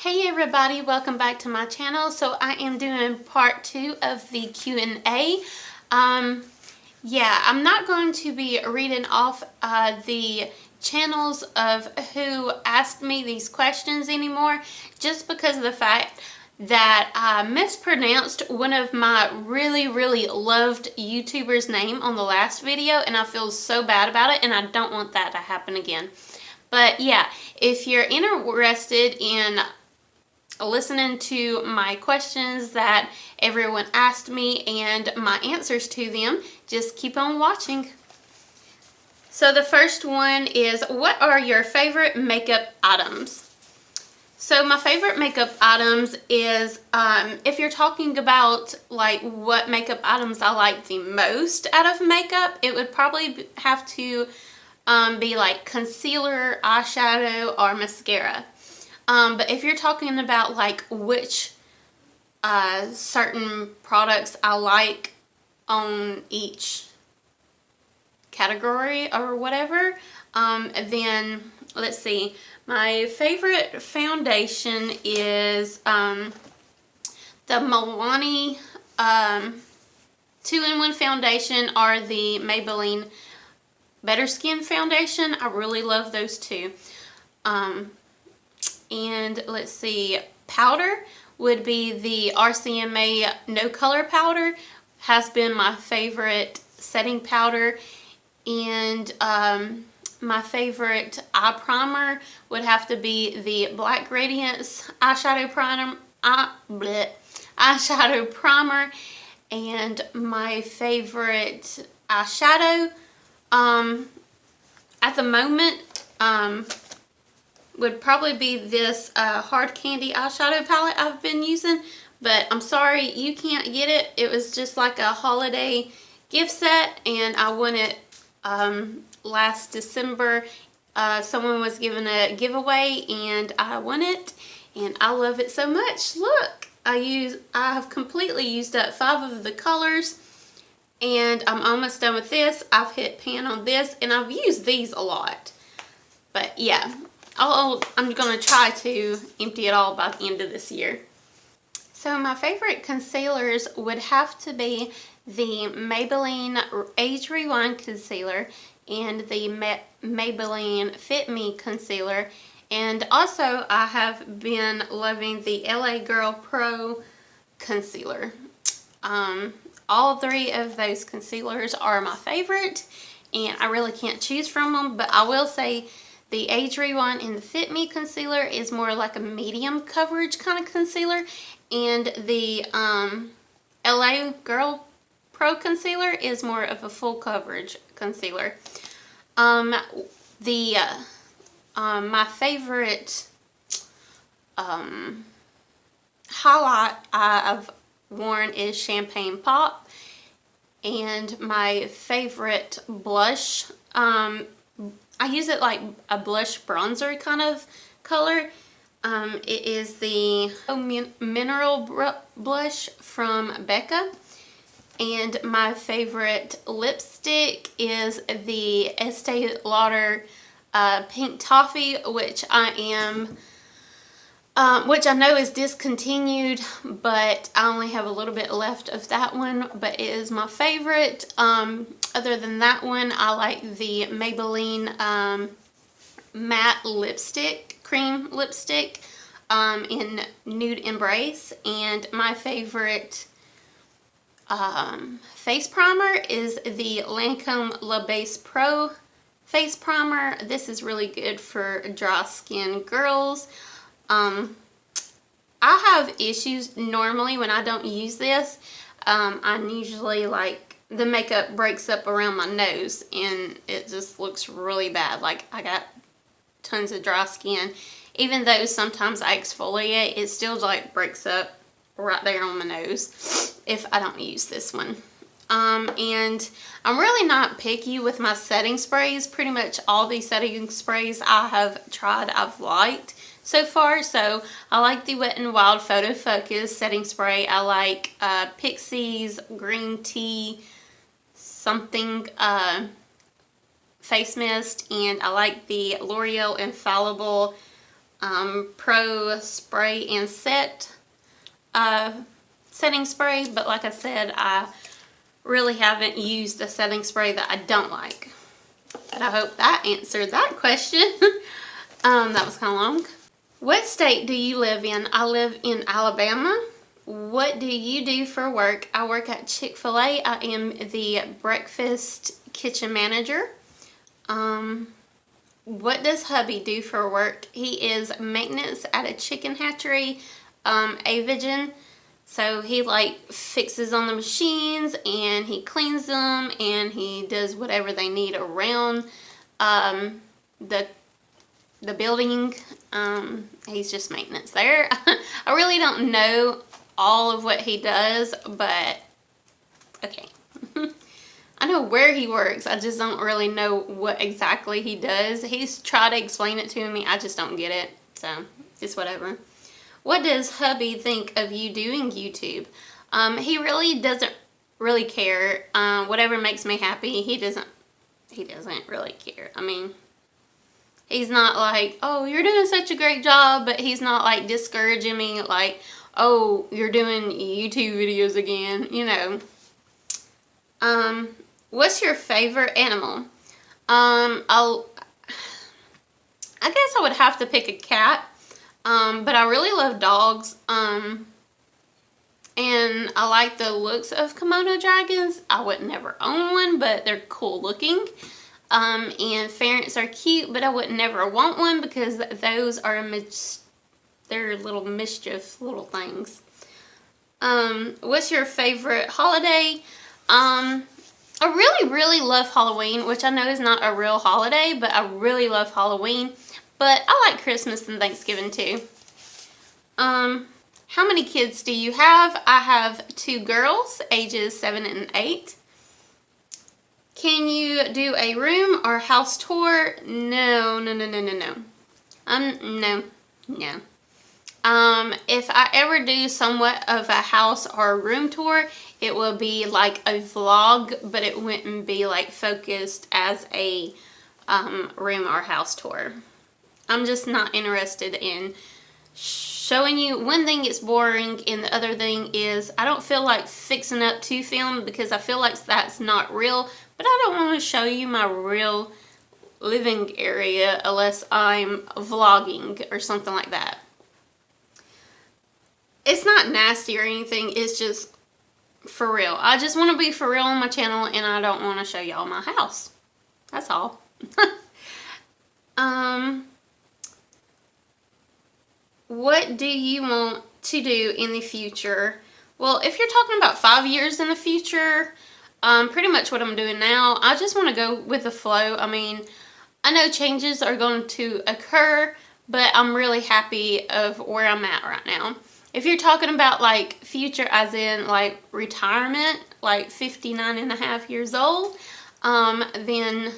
Hey everybody, welcome back to my channel. So I am doing part 2 of the Q&A. I'm not going to be reading off the channels of who asked me these questions anymore, just because of the fact that I mispronounced one of my really loved YouTubers' name on the last video, and I feel so bad about it, and I don't want that to happen again. But yeah, if you're interested in listening to my questions that everyone asked me and my answers to them, just keep on watching. So the first one is, what are your favorite makeup items? So my favorite makeup items is, if you're talking about like what makeup items I like the most out of makeup, it would probably have to be like concealer, eyeshadow, or mascara. But if you're talking about like which certain products I like on each category or whatever, then let's see. My favorite foundation is the Milani 2-in-1 foundation, or the Maybelline Better Skin foundation. I really love those two. And let's see, powder would be the RCMA No Color powder. Has been my favorite setting powder. And my favorite eye primer would have to be the Black Radiance eyeshadow primer. And my favorite eyeshadow at the moment would probably be this Hard Candy eyeshadow palette I've been using, but I'm sorry you can't get it. It was just like a holiday gift set, and I won it last December. Someone was giving a giveaway and I won it, and I love it so much. Look, I have completely used up 5 of the colors, and I'm almost done with this. I've hit pan on this, and I've used these a lot. But yeah, I'm going to try to empty it all by the end of this year. So my favorite concealers would have to be the Maybelline Age Rewind Concealer and the Maybelline Fit Me Concealer. And also I have been loving the LA Girl Pro Concealer. All 3 of those concealers are my favorite, and I really can't choose from them, but I will say the Age Rewind and the Fit Me Concealer is more like a medium coverage kind of concealer, and the LA Girl Pro Concealer is more of a full coverage concealer. My favorite highlight I've worn is Champagne Pop, and my favorite blush, I use it like a blush bronzer kind of color. It is the Mineral Blush from Becca. And my favorite lipstick is the Estee Lauder Pink Toffee, which I know is discontinued, but I only have a little bit left of that one, but it is my favorite. Other than that one, I like the Maybelline matte lipstick, cream lipstick in Nude Embrace. And my favorite face primer is the Lancome La Base Pro face primer. This is really good for dry skin girls. I have issues normally when I don't use this. I'm usually like, the makeup breaks up around my nose and it just looks really bad. Like, I got tons of dry skin. Even though sometimes I exfoliate, it still like breaks up right there on my nose if I don't use this one. And I'm really not picky with my setting sprays. Pretty much all these setting sprays I have tried, I've liked so far. So I like the Wet n Wild Photo Focus setting spray. I like Pixie's Green Tea something face mist, and I like the L'Oreal Infallible Pro Spray and Set setting spray, but like I said, I really haven't used a setting spray that I don't like. But I hope that answered that question. That was kind of long. What state do you live in? I live in Alabama. What do you do for work? I work at Chick-fil-A. I am the breakfast kitchen manager. What does hubby do for work? He is maintenance at a chicken hatchery, Avigen. So he like fixes on the machines and he cleans them and he does whatever they need around the building. He's just maintenance there. I really don't know all of what he does, but okay. I know where he works. I just don't really know what exactly he does. He's tried to explain it to me. I just don't get it. So, it's whatever. What does hubby think of you doing YouTube? He really doesn't really care. Whatever makes me happy, he doesn't really care. I mean, he's not like, oh, you're doing such a great job, but he's not like discouraging me like, oh, you're doing YouTube videos again, you know. What's your favorite animal? I guess I would have to pick a cat. But I really love dogs. And I like the looks of Komodo dragons. I would never own one, but they're cool looking. And ferrets are cute, but I would never want one because those are they're little mischief little things. What's your favorite holiday? I really love Halloween, which I know is not a real holiday, but I really love Halloween. But I like Christmas and Thanksgiving too. How many kids do you have? I have 2 girls, ages 7 and 8. Can you do a room or house tour? No. No. If I ever do somewhat of a house or room tour, it will be like a vlog, but it wouldn't be like focused as a room or house tour. I'm just not interested in showing you. One thing it's boring, and the other thing is I don't feel like fixing up to film because I feel like that's not real, but I don't want to show you my real living area unless I'm vlogging or something like that. It's not nasty or anything, it's just for real. I just want to be for real on my channel and I don't want to show y'all my house. That's all. What do you want to do in the future? Well, if you're talking about 5 years in the future, pretty much what I'm doing now, I just want to go with the flow. I mean, I know changes are going to occur, but I'm really happy of where I'm at right now. If you're talking about like future as in like retirement, like 59 and a half years old, then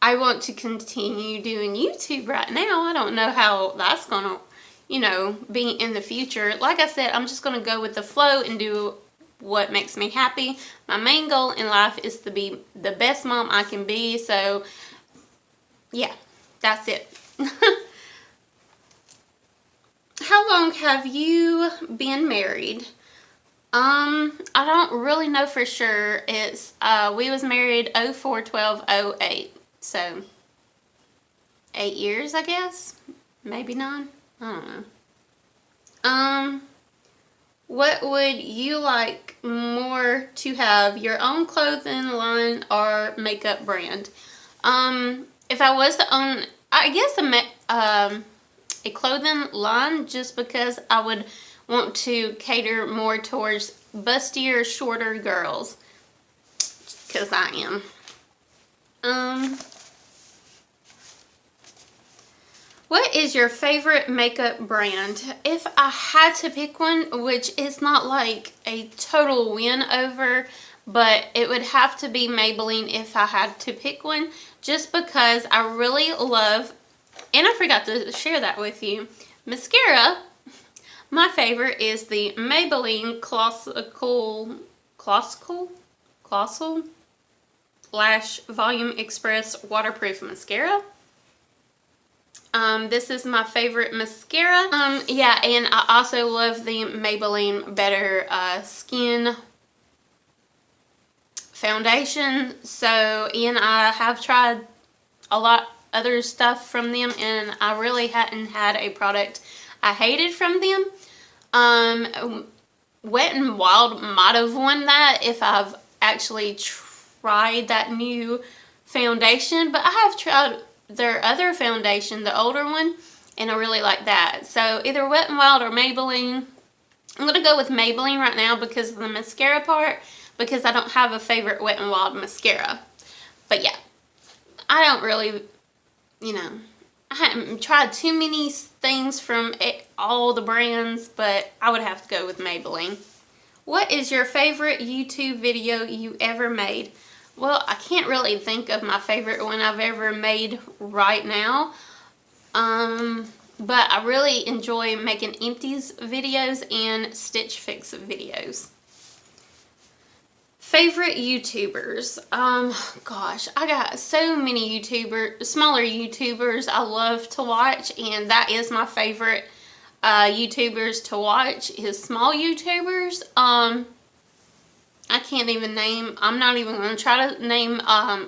I want to continue doing YouTube right now. I don't know how that's going to, you know, be in the future. Like I said, I'm just going to go with the flow and do what makes me happy. My main goal in life is to be the best mom I can be. So, yeah, that's it. How long have you been married? I don't really know for sure. It's, we was married 04/12/08. So, 8 years, I guess. Maybe 9. I don't know. What would you like more to have? Your own clothing line or makeup brand? If I was to own, I guess a clothing line, just because I would want to cater more towards bustier, shorter girls. Because I am. What is your favorite makeup brand? If I had to pick one, which is not like a total win over, but it would have to be Maybelline if I had to pick one, just because I really love, and I forgot to share that with you, mascara. My favorite is the Maybelline Colossal Lash Volume Express Waterproof Mascara. This is my favorite mascara. Yeah, and I also love the Maybelline Better Skin foundation. So, and I have tried a lot other stuff from them, and I really hadn't had a product I hated from them. Wet n Wild might have won that if I've actually tried that new foundation, but I have tried their other foundation, the older one, and I really like that. So either Wet n Wild or Maybelline. I'm going to go with Maybelline right now because of the mascara part, because I don't have a favorite Wet n Wild mascara. But yeah, I don't really, you know, I haven't tried too many things from all the brands, but I would have to go with Maybelline. What is your favorite YouTube video you ever made? Well, I can't really think of my favorite one I've ever made right now. But I really enjoy making empties videos and Stitch Fix videos. Favorite YouTubers. Gosh, I got so many smaller YouTubers I love to watch, and that is my favorite YouTubers to watch is small YouTubers. I can't even name, I'm not even going to try to name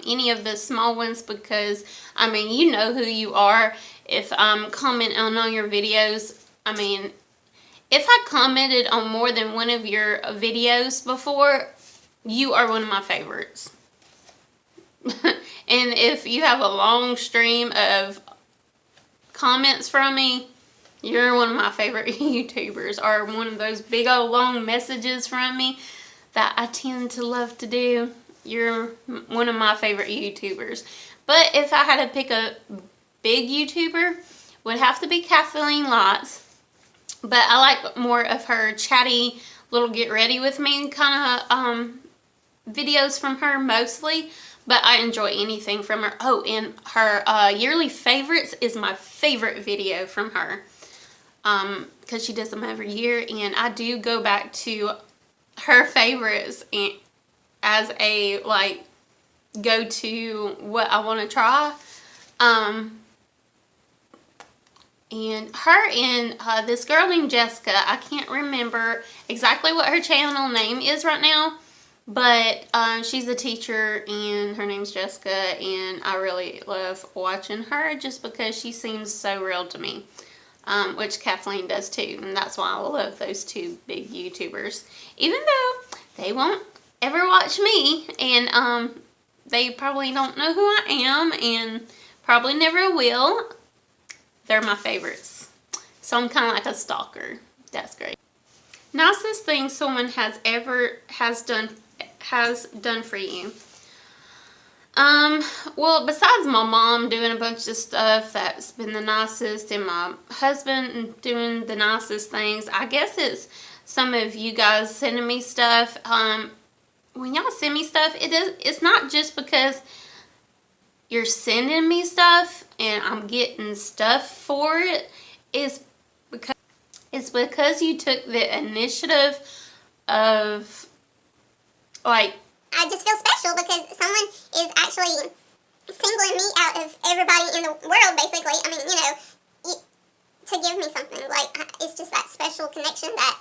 any of the small ones because, I mean, you know who you are if I'm commenting on your videos. I mean, if I commented on more than one of your videos before, you are one of my favorites. And if you have a long stream of comments from me, you're one of my favorite YouTubers, or one of those big old long messages from me that I tend to love to do. You're one of my favorite YouTubers. But if I had to pick a big YouTuber, would have to be Kathleen Lights. But I like more of her chatty little get ready with me kind of videos from her mostly. But I enjoy anything from her. Oh, and her yearly favorites is my favorite video from her. Because she does them every year, and I do go back to her favorites and as a like go to what I want to try. And her and this girl named Jessica, I can't remember exactly what her channel name is right now, but she's a teacher and her name's Jessica, and I really love watching her just because she seems so real to me. Which Kathleen does too, and that's why I love those two big YouTubers. Even though they won't ever watch me, and they probably don't know who I am, and probably never will, they're my favorites. So I'm kind of like a stalker. That's great. Nicest thing someone has done for you. Well, besides my mom doing a bunch of stuff that's been the nicest, and my husband doing the nicest things, I guess it's some of you guys sending me stuff. When y'all send me stuff, it's not just because you're sending me stuff and I'm getting stuff for it. It's because you took the initiative of, like, I just feel special because someone is actually singling me out of everybody in the world, basically. I mean, you know, to give me something. Like, it's just that special connection that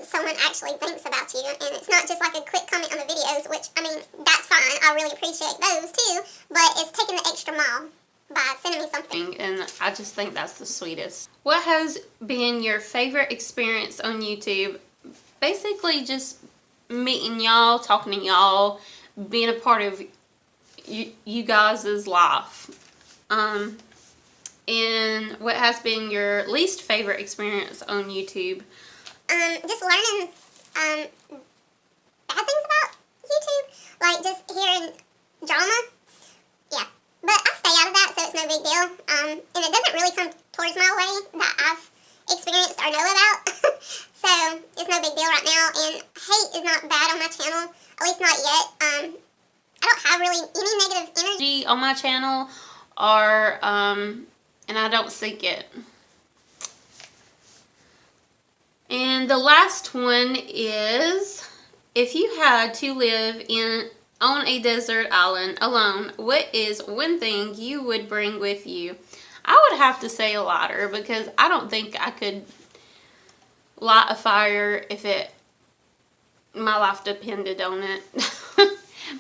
someone actually thinks about you. And it's not just like a quick comment on the videos, which, I mean, that's fine. I really appreciate those too. But it's taking the extra mile by sending me something. And I just think that's the sweetest. What has been your favorite experience on YouTube? Basically just meeting y'all, talking to y'all, being a part of you guys' life. And what has been your least favorite experience on YouTube? Just learning bad things about YouTube, like just hearing drama. Yeah, but I stay out of that, so it's no big deal. And it doesn't really come towards my way that I've experienced or know about. So it's no big deal right now, and hate is not bad on my channel, at least not yet. I don't have really any negative energy on my channel, or and I don't seek it. And the last one is, if you had to live on a desert island alone, what is one thing you would bring with you? I would have to say a lighter because I don't think I could light a fire if my life depended on it.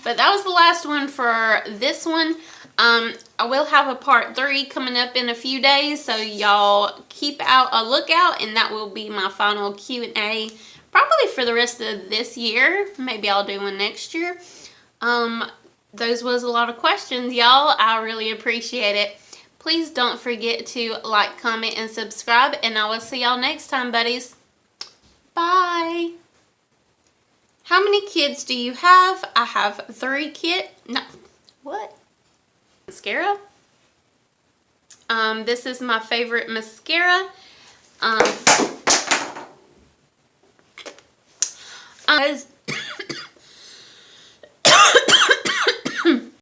But that was the last one for this one. I will have a part 3 coming up in a few days, so y'all keep a lookout, and that will be my final Q&A probably for the rest of this year. Maybe I'll do one next year. Those was a lot of questions, y'all. I really appreciate it. Please don't forget to like, comment, and subscribe, and I will see y'all next time, buddies. Bye. How many kids do you have? I have 3 kids. No. What? Mascara. This is my favorite mascara. Guys,